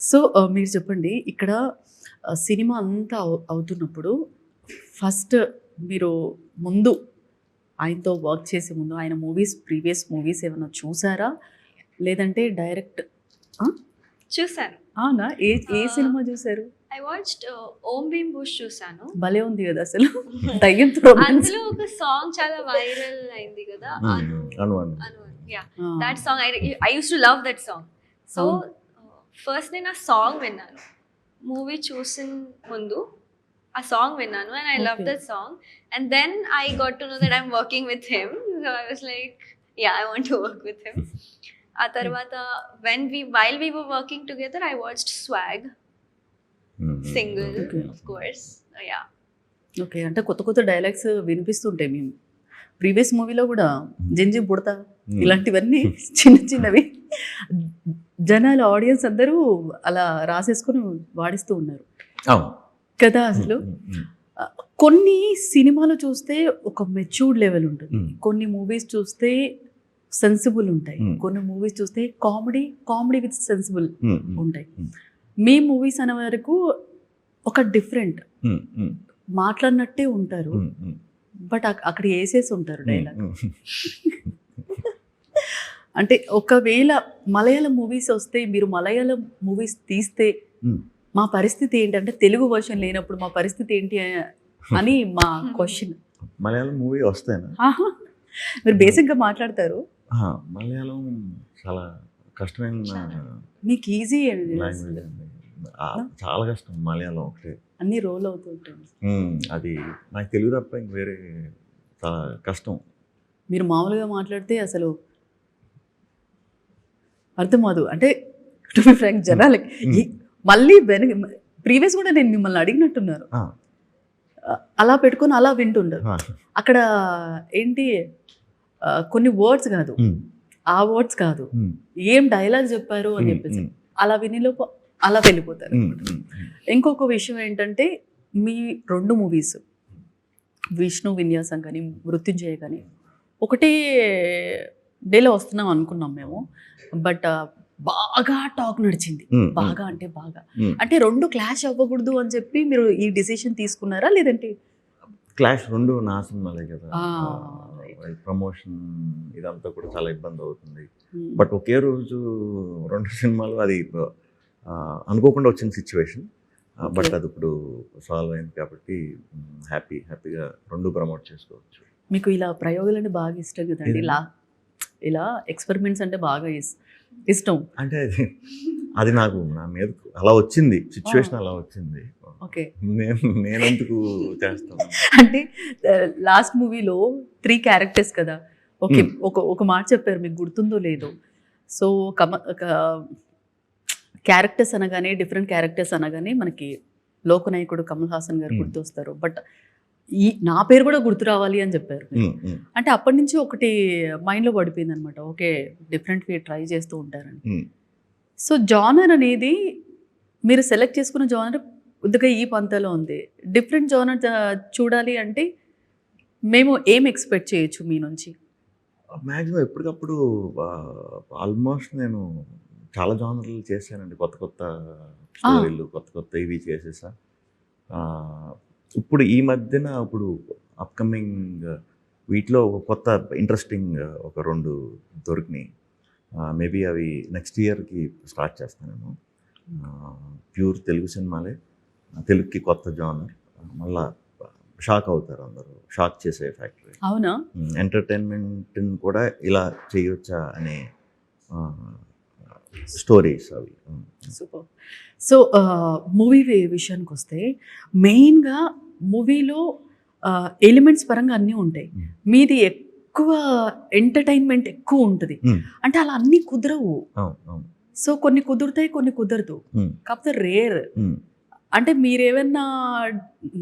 So మీరు చెప్పండి ఇక్కడ సినిమా అంతా అవుతున్నప్పుడు ఫస్ట్ మీరు ముందు ఆయనతో వర్క్ చేసే ముందు ఆయన ప్రీవియస్ మూవీస్ ఏమైనా చూసారా? లేదంటే డైరెక్ట్ చూసాను. అవునా? ఏ ఏ సినిమా చూసారు? ఐ వాచ్డ్ 'ఓం భీమ్ బుష్' చూసాను. భలే ఉంది కదా అసలు. దయ్యంతో romance. అందులో ఒక సాంగ్ చాలా వైరల్ అయింది కదా. అను yeah, that song I used to love that song. So first నేను ఆ సాంగ్ విన్నాను. మూవీ చూసిన ముందు ఆ సాంగ్ విన్నాను and I love that song. And then I got to know that I'm working with him. So I was like yeah, I want to work with him. ఆ తర్వాత while we were working together, I watched Swag single, of course. Yeah. Okay. అంటే కొత్త కొత్త dialogues వినిపిస్తుంటాయి మేము previous మూవీలో కూడా జంజి బుడతా ఇలాంటివన్నీ చిన్న చిన్నవి జనాలు ఆడియన్స్ అందరూ అలా రాసేసుకొని వాడిస్తూ ఉన్నారు కదా. అసలు కొన్ని సినిమాలు చూస్తే ఒక మెచ్యూర్డ్ లెవెల్ ఉంటుంది, కొన్ని మూవీస్ చూస్తే సెన్సిబుల్ ఉంటాయి, కొన్ని మూవీస్ చూస్తే కామెడీ విత్ సెన్సిబుల్ ఉంటాయి. మీ మూవీస్ అనే వరకు ఒక డిఫరెంట్ మాట్లాడినట్టే ఉంటారు, బట్ అక్కడ వేసేసి ఉంటారు డైలాగ్. అంటే ఒకవేళ మలయాళం మూవీస్ వస్తే, మీరు మలయాళం మూవీస్ తీస్తే మా పరిస్థితి ఏంటంటే, తెలుగు వర్షన్ లేనప్పుడు మా పరిస్థితి ఏంటి అని మా క్వశ్చన్. మలయాళం మూవీ వస్తేనా? మీరు బేసిక్గా మాట్లాడతారు. మలయాళం చాలా కష్టమైన, మీకు ఈజీ లాంగ్వేజ్ అండి, చాలా కష్టం మలయాళం ఒకటి. అన్ని రోల్ అవుతుంటాయి. అది నాకు తెలుగు తప్ప ఇంక వేరే చాలా కష్టం. మీరు మామూలుగా మాట్లాడితే అసలు అర్థం అవ్వదు. అంటే టు బి ఫ్రాంక్ జనాలకి మళ్ళీ ప్రీవియస్ కూడా నేను మిమ్మల్ని అడిగినట్టున్నారు, అలా పెట్టుకొని అలా వింటుండరు. అక్కడ ఏంటి కొన్ని వర్డ్స్ కాదు, ఆ వర్డ్స్ కాదు, ఏం డైలాగ్ చెప్పారు అని చెప్పేసి అలా వినిలోపు అలా వెళ్ళిపోతారు. ఇంకొక విషయం ఏంటంటే, మీ 2 మూవీస్ విష్ణు విన్యాసం కానీ మృత్యుంజయ కానీ ఒకటే డేలో వస్తున్నాం అనుకున్నాం మేము, బట్ బాగా టాక్ నడిచింది. బాగా అంటే బాగా, అంటే 2 క్లాష్ అవ్వకూడదు అని చెప్పి మీరు ఈ డిసిషన్ తీసుకున్నారా? లేదంటే క్లాష్ 2 నా సినిమాలే కదా, ప్రమోషన్ ఇదంతా కూడా చాలా ఇబ్బంది అవుతుంది. బట్ ఒకే రోజు 2 సినిమాలు, అది అనుకోకుండా వచ్చిన సిచ్యువేషన్. బట్ అది ఇప్పుడు సాల్వ్ అయింది కాబట్టి హ్యాపీగా 2 ప్రమోట్ చేసుకోవచ్చు. మీకు ఇలా ప్రయోగాలు బాగా ఇష్టం కదండి, ఇలా ఎక్స్పెరిమెంట్స్ అంటే బాగా ఇష్టం. అంటే అది నాకు నా మీద అలా వచ్చింది, సిచ్యువేషన్ అలా వచ్చింది. ఓకే, నేను ఎందుకు చేస్తాను అంటే లాస్ట్ మూవీలో 3 క్యారెక్టర్స్ కదా. ఓకే, ఒక మాట చెప్పారు, మీకు గుర్తుందో లేదో. సో క్యారెక్టర్స్ అనగానే, డిఫరెంట్ క్యారెక్టర్స్ అనగానే మనకి లోకనాయకుడు కమల్ హాసన్ గారు గుర్తొస్తారు, బట్ నా పేరు కూడా గుర్తు రావాలి అని చెప్పారు. అంటే అప్పటి నుంచి ఒకటి మైండ్లో పడిపోయింది అనమాట, ఓకే డిఫరెంట్ ట్రై చేస్తూ ఉంటారని. సో జానర్ అనేది మీరు సెలెక్ట్ చేసుకున్న జానర్ కొద్దిగా ఈ పంతలో ఉంది. డిఫరెంట్ జానర్ చూడాలి అంటే మేము ఏం ఎక్స్పెక్ట్ చేయొచ్చు మీ నుంచి? మ్యాక్సిమం ఎప్పటికప్పుడు ఆల్మోస్ట్ నేను చాలా జానర్లు చేశానండి, కొత్త స్టోరీలు, కొత్త ఇవి చేసేసా. ఇప్పుడు ఈ మధ్యన అప్కమింగ్ వీటిలో ఒక కొత్త ఇంట్రెస్టింగ్ ఒక 2 దొరికినాయి. మేబీ అవి నెక్స్ట్ ఇయర్కి స్టార్ట్ చేస్తాను నేను. ప్యూర్ తెలుగు సినిమాలే, తెలుగుకి కొత్త జానర్, మళ్ళా షాక్ అవుతారు అందరూ, షాక్ చేసే ఫ్యాక్టరీ. అవునా? ఎంటర్టైన్మెంట్ని కూడా ఇలా చేయొచ్చా అనే స్టోరీస్ అవి. సూపర్. సో మూవీ విషయానికి వస్తే, మెయిన్గా మూవీలో ఎలిమెంట్స్ పరంగా అన్నీ ఉంటాయి, మీది ఎక్కువ ఎంటర్టైన్మెంట్ ఎక్కువ ఉంటుంది. అంటే అలా అన్నీ కుదరవు. సో కొన్ని కుదురుతాయి, కొన్ని కుదరదు, కాకపోతే రేర్. అంటే మీరేమన్నా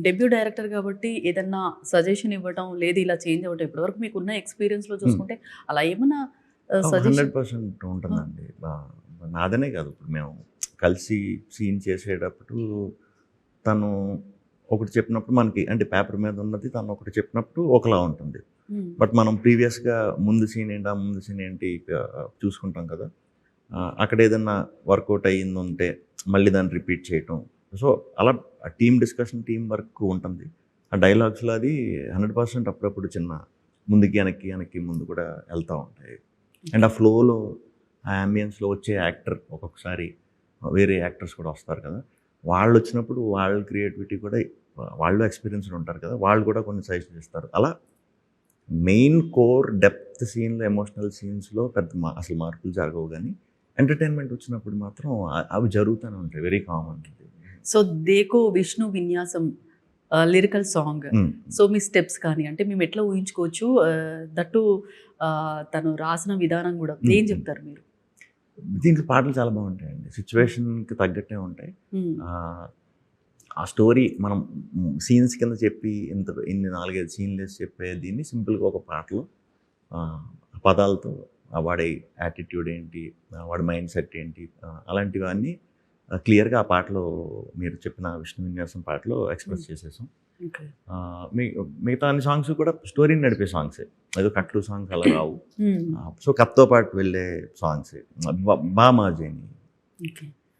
డెబ్యూ డైరెక్టర్ కాబట్టి ఏదన్నా సజెషన్ ఇవ్వటం, లేదు ఇలా చేంజ్ అవ్వటం, ఇప్పటివరకు మీకున్న ఎక్స్పీరియన్స్లో చూసుకుంటే అలా ఏమన్నా 100% ఉంటుందండి. నాదనే కాదు, ఇప్పుడు మేము కలిసి సీన్ చేసేటప్పుడు తను ఒకటి చెప్పినప్పుడు మనకి, అంటే పేపర్ మీద ఉన్నది తను ఒకటి చెప్పినప్పుడు ఒకలా ఉంటుంది. బట్ మనం ప్రీవియస్గా ముందు సీన్ ఏంటి చూసుకుంటాం కదా. అక్కడ ఏదన్నా వర్కౌట్ అయ్యింది ఉంటే మళ్ళీ దాన్ని రిపీట్ చేయటం. సో అలా టీమ్ డిస్కషన్, టీం వర్క్ ఉంటుంది. ఆ డైలాగ్స్లో అది 100% అప్పుడప్పుడు చిన్న ముందుకి వెనక్కి ముందు కూడా వెళ్తూ ఉంటాయి. అండ్ ఆ ఫ్లోలో, ఆ అంబియన్స్లో వచ్చే యాక్టర్ ఒక్కొక్కసారి వేరే యాక్టర్స్ కూడా వస్తారు కదా, వాళ్ళు వచ్చినప్పుడు వాళ్ళ క్రియేటివిటీ కూడా, వాళ్ళు ఎక్స్పీరియన్స్డ్ ఉంటారు కదా, వాళ్ళు కూడా కొన్ని సజెషన్ ఇస్తారు. అలా మెయిన్ కోర్ డెప్త్ సీన్లో, ఎమోషనల్ సీన్స్లో పెద్ద అసలు మార్పులు జరగవు. కానీ ఎంటర్టైన్మెంట్ వచ్చినప్పుడు మాత్రం అవి జరుగుతూనే ఉంటాయి. Very common. సో దేకో విష్ణు విన్యాసం లిరికల్ సాంగ్. సో మీ స్టెప్స్ కానీ అంటే మేము ఎట్లా ఊహించుకోవచ్చు, దట్టు తను రాసిన విధానం కూడా ఏం చెప్తారు మీరు? దీంట్లో పాటలు చాలా బాగుంటాయండి, సిచ్యువేషన్కి తగ్గట్టే ఉంటాయి. ఆ స్టోరీ మనం సీన్స్ కింద చెప్పి ఇన్ని 4-5 సీన్లు వేసి చెప్పే దీన్ని సింపుల్గా ఒక పాటలో పదాలతో వాడి యాటిట్యూడ్ ఏంటి, వాడి మైండ్ సెట్ ఏంటి, అలాంటివన్నీ క్లియర్గా ఆ పాటలో, మీరు చెప్పిన విష్ణు విన్యాసం పాటలో ఎక్స్ప్రెస్ చేసేసాం. మిగతా అన్ని సాంగ్స్ కూడా స్టోరీని నడిపే సాంగ్సే, ఏదో కట్లు సాంగ్స్ అలా రావు. సో కథతో పాటు వెళ్ళే సాంగ్సే బాగా మార్జైనాయి.